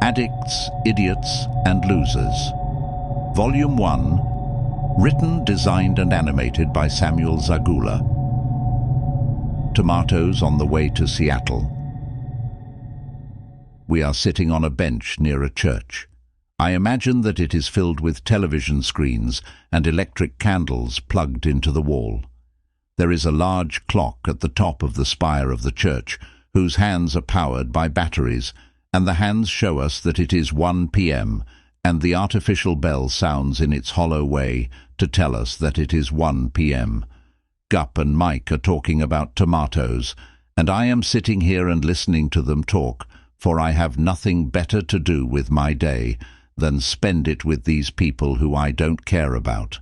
Addicts, Idiots and Losers. Volume 1, written, designed and animated by Samuel Zagula. Tomatoes on the way to Seattle. We are sitting on a bench near a church. I imagine that it is filled with television screens and electric candles plugged into the wall. There is a large clock at the top of the spire of the church, whose hands are powered by batteries, and the hands show us that it is 1 p.m., and the artificial bell sounds in its hollow way to tell us that it is 1 p.m. Gup and Mike are talking about tomatoes, and I am sitting here and listening to them talk, for I have nothing better to do with my day than spend it with these people who I don't care about.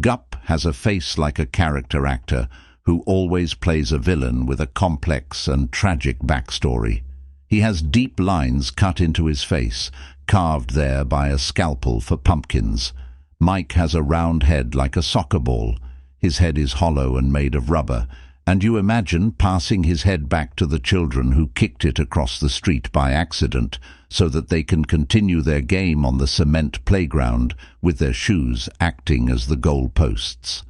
Gup has a face like a character actor who always plays a villain with a complex and tragic backstory. He has deep lines cut into his face, carved there by a scalpel for pumpkins. Mike has a round head like a soccer ball. His head is hollow and made of rubber, and you imagine passing his head back to the children who kicked it across the street by accident so that they can continue their game on the cement playground with their shoes acting as the goal posts.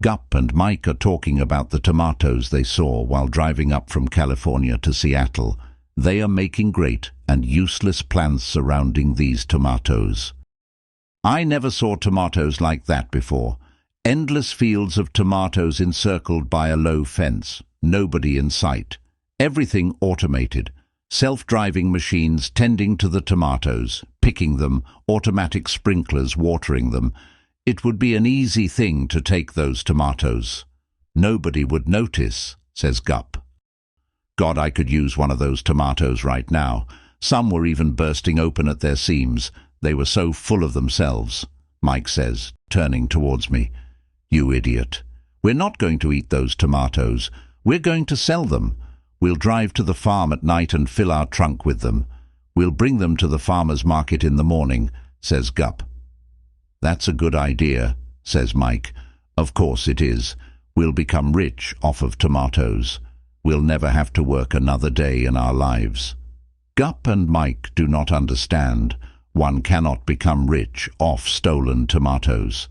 Gup and Mike are talking about the tomatoes they saw while driving up from California to Seattle. They are making great and useless plans surrounding these tomatoes. I never saw tomatoes like that before. Endless fields of tomatoes encircled by a low fence, nobody in sight. Everything automated. Self-driving machines tending to the tomatoes, picking them, automatic sprinklers watering them. It would be an easy thing to take those tomatoes. Nobody would notice, says Gup. God, I could use one of those tomatoes right now. Some were even bursting open at their seams. They were so full of themselves, Mike says, turning towards me. You idiot. We're not going to eat those tomatoes. We're going to sell them. We'll drive to the farm at night and fill our trunk with them. We'll bring them to the farmer's market in the morning, says Gup. That's a good idea, says Mike. Of course it is. We'll become rich off of tomatoes. We'll never have to work another day in our lives. Gup and Mike do not understand. One cannot become rich off stolen tomatoes.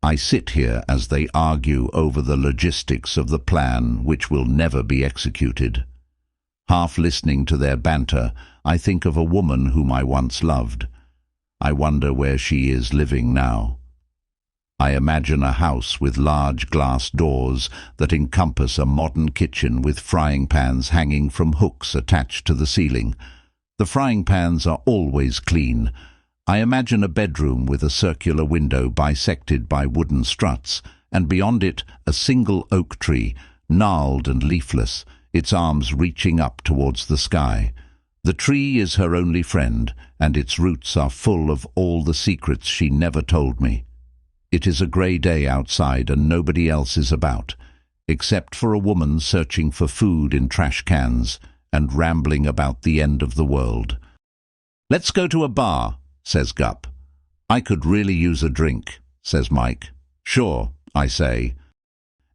I sit here as they argue over the logistics of the plan which will never be executed. Half listening to their banter, I think of a woman whom I once loved. I wonder where she is living now. I imagine a house with large glass doors that encompass a modern kitchen with frying pans hanging from hooks attached to the ceiling. The frying pans are always clean. I imagine a bedroom with a circular window bisected by wooden struts, and beyond it a single oak tree, gnarled and leafless, its arms reaching up towards the sky. The tree is her only friend, and its roots are full of all the secrets she never told me. It is a grey day outside and nobody else is about, except for a woman searching for food in trash cans and rambling about the end of the world. Let's go to a bar, says Gup. I could really use a drink, says Mike. Sure, I say.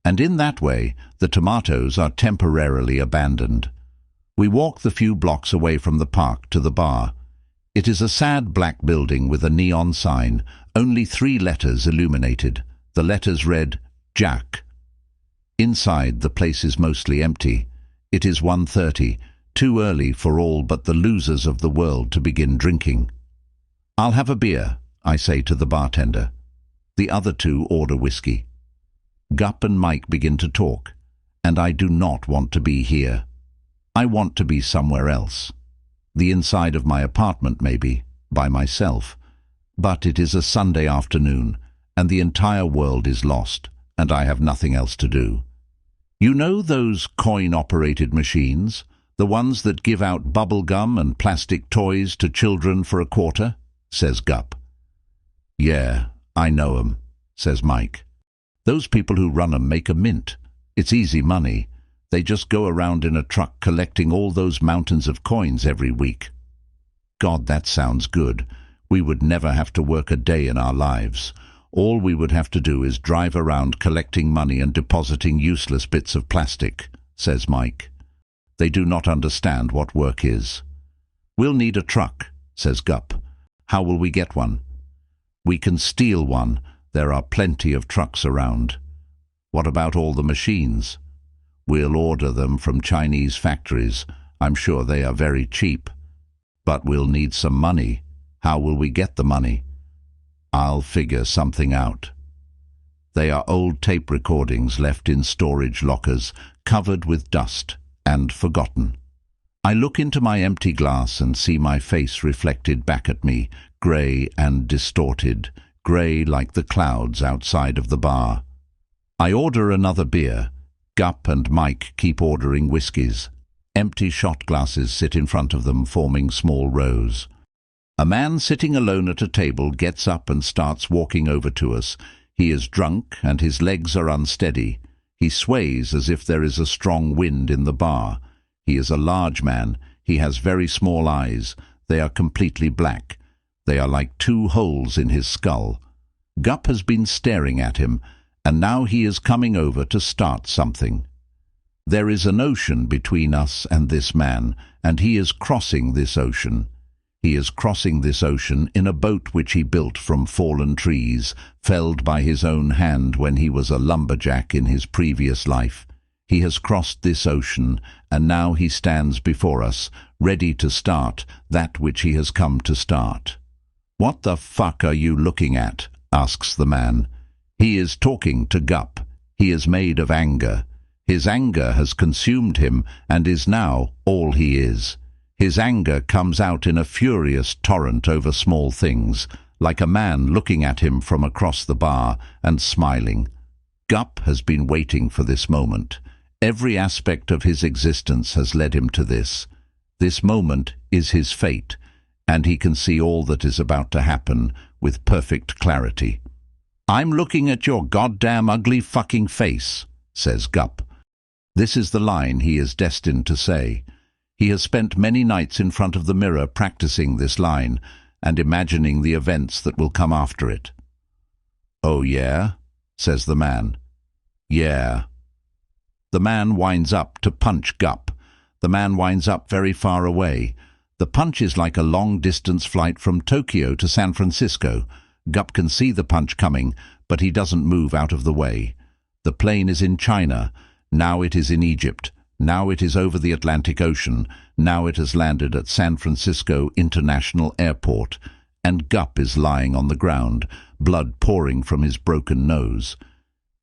And in that way, the tomatoes are temporarily abandoned. We walk the few blocks away from the park to the bar. It is a sad black building with a neon sign, only 3 letters illuminated. The letters read, Jack. Inside, the place is mostly empty. It is 1:30, too early for all but the losers of the world to begin drinking. I'll have a beer, I say to the bartender. The other 2 order whiskey. Gup and Mike begin to talk, and I do not want to be here. I want to be somewhere else. The inside of my apartment, maybe, by myself. But it is a Sunday afternoon, and the entire world is lost, and I have nothing else to do. You know those coin-operated machines? The ones that give out bubble gum and plastic toys to children for a quarter? Says Gup. Yeah, I know 'em, says Mike. Those people who run 'em make a mint. It's easy money. They just go around in a truck collecting all those mountains of coins every week. God, that sounds good. We would never have to work a day in our lives. All we would have to do is drive around collecting money and depositing useless bits of plastic, says Mike. They do not understand what work is. "We'll need a truck," says Gup. "How will we get one?" "We can steal one. There are plenty of trucks around." "What about all the machines?" "We'll order them from Chinese factories. I'm sure they are very cheap." "But we'll need some money. How will we get the money?" "I'll figure something out." They are old tape recordings left in storage lockers, covered with dust and forgotten. I look into my empty glass and see my face reflected back at me, grey and distorted, grey like the clouds outside of the bar. I order another beer. Gup and Mike keep ordering whiskies. Empty shot glasses sit in front of them, forming small rows. A man sitting alone at a table gets up and starts walking over to us. He is drunk and his legs are unsteady. He sways as if there is a strong wind in the bar. He is a large man. He has very small eyes. They are completely black. They are like two holes in his skull. Gup has been staring at him, and now he is coming over to start something. There is an ocean between us and this man, and he is crossing this ocean. He is crossing this ocean in a boat which he built from fallen trees, felled by his own hand when he was a lumberjack in his previous life. He has crossed this ocean, and now he stands before us, ready to start that which he has come to start. "What the fuck are you looking at?" asks the man. He is talking to Gup. He is made of anger. His anger has consumed him and is now all he is. His anger comes out in a furious torrent over small things, like a man looking at him from across the bar and smiling. Gup has been waiting for this moment. Every aspect of his existence has led him to this. This moment is his fate, and he can see all that is about to happen with perfect clarity. "I'm looking at your goddamn ugly fucking face," says Gup. This is the line he is destined to say. He has spent many nights in front of the mirror practicing this line and imagining the events that will come after it. "Oh yeah?" says the man. "Yeah." The man winds up to punch Gup. The man winds up very far away. The punch is like a long-distance flight from Tokyo to San Francisco. Gup can see the punch coming, but he doesn't move out of the way. The plane is in China. Now it is in Egypt. Now it is over the Atlantic Ocean. Now it has landed at San Francisco International Airport. And Gup is lying on the ground, blood pouring from his broken nose.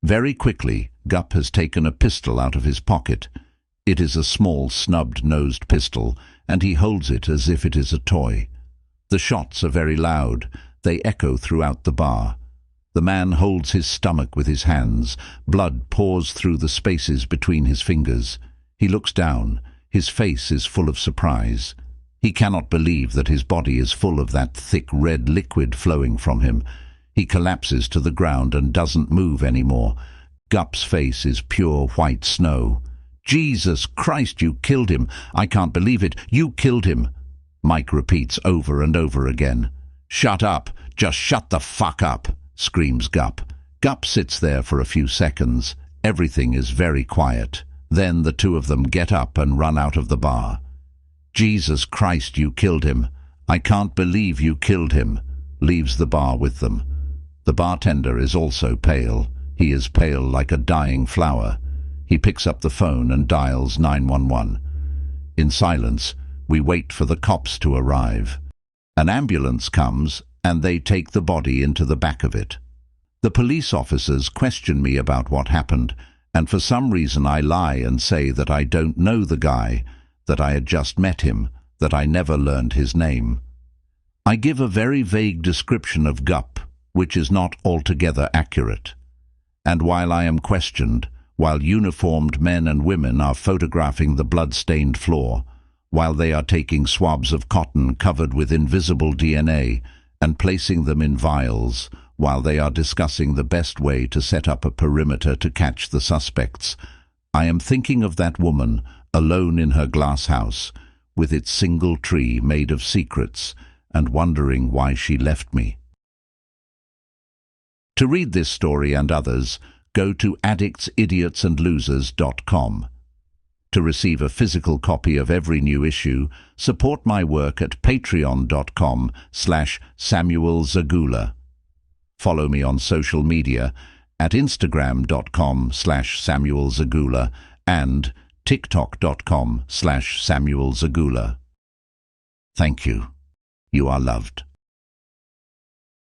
Very quickly, Gup has taken a pistol out of his pocket. It is a small, snubbed-nosed pistol, and he holds it as if it is a toy. The shots are very loud. They echo throughout the bar. The man holds his stomach with his hands. Blood pours through the spaces between his fingers. He looks down. His face is full of surprise. He cannot believe that his body is full of that thick red liquid flowing from him. He collapses to the ground and doesn't move anymore. Gup's face is pure white snow. "Jesus Christ, you killed him! I can't believe it! You killed him!" Mike repeats over and over again. "Shut up! Just shut the fuck up!" screams Gup. Gup sits there for a few seconds. Everything is very quiet. Then the two of them get up and run out of the bar. "Jesus Christ, you killed him! I can't believe you killed him!" leaves the bar with them. The bartender is also pale. He is pale like a dying flower. He picks up the phone and dials 911. In silence, we wait for the cops to arrive. An ambulance comes, and they take the body into the back of it. The police officers question me about what happened, and for some reason I lie and say that I don't know the guy, that I had just met him, that I never learned his name. I give a very vague description of Gup, which is not altogether accurate. And while I am questioned, while uniformed men and women are photographing the blood-stained floor, while they are taking swabs of cotton covered with invisible DNA and placing them in vials, while they are discussing the best way to set up a perimeter to catch the suspects, I am thinking of that woman alone in her glass house, with its single tree made of secrets, and wondering why she left me. To read this story and others, go to addictsidiotsandlosers.com. To receive a physical copy of every new issue, support my work at patreon.com/Samuel Zagula. Follow me on social media at instagram.com/Samuel Zagula and tiktok.com/Samuel Zagula. Thank you. You are loved.